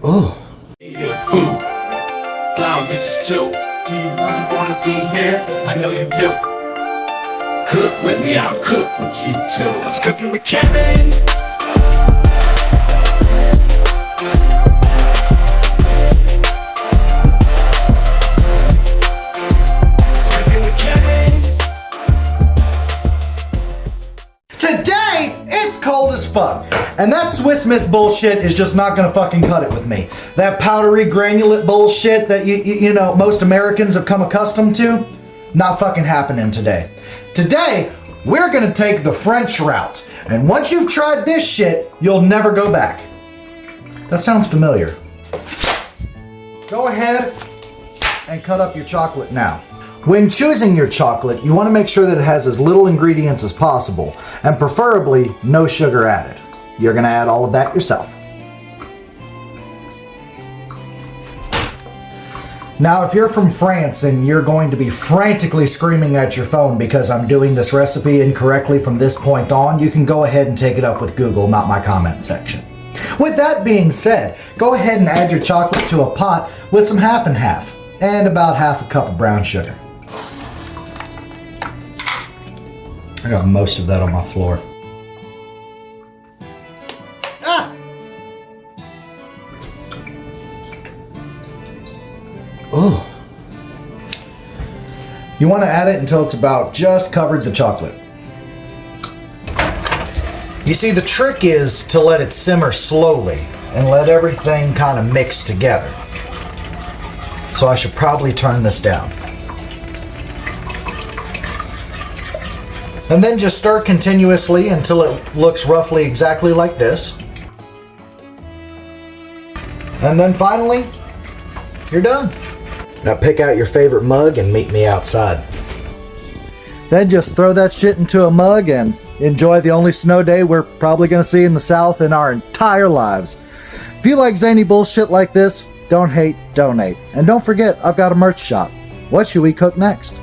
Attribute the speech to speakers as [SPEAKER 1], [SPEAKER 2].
[SPEAKER 1] Oh.
[SPEAKER 2] Good food. Clown bitches too. Do you really wanna be here? I know you do. Cook with me, I'll cook with you too. Let's cook with Kevin.
[SPEAKER 1] Today, it's cold as fuck. And that Swiss Miss bullshit is just not gonna fucking cut it with me. That powdery granulate bullshit that you know most Americans have come accustomed to, not fucking happening today. Today, we're gonna take the French route. And once you've tried this shit, you'll never go back. That sounds familiar. Go ahead and cut up your chocolate now. When choosing your chocolate, you want to make sure that it has as little ingredients as possible, and preferably no sugar added. You're going to add all of that yourself. Now, if you're from France and you're going to be frantically screaming at your phone because I'm doing this recipe incorrectly from this point on, you can go ahead and take it up with Google, not my comment section. With that being said, go ahead and add your chocolate to a pot with some half and half, and about half a cup of brown sugar. I got most of that on my floor. Ah! Oh. You want to add it until it's about just covered the chocolate. You see, the trick is to let it simmer slowly and let everything kind of mix together. So I should probably turn this down. And then just stir continuously until it looks roughly exactly like this. And then finally, you're done. Now pick out your favorite mug and meet me outside. Then just throw that shit into a mug and enjoy the only snow day we're probably going to see in the South in our entire lives. If you like zany bullshit like this, don't hate, donate. And don't forget, I've got a merch shop. What should we cook next?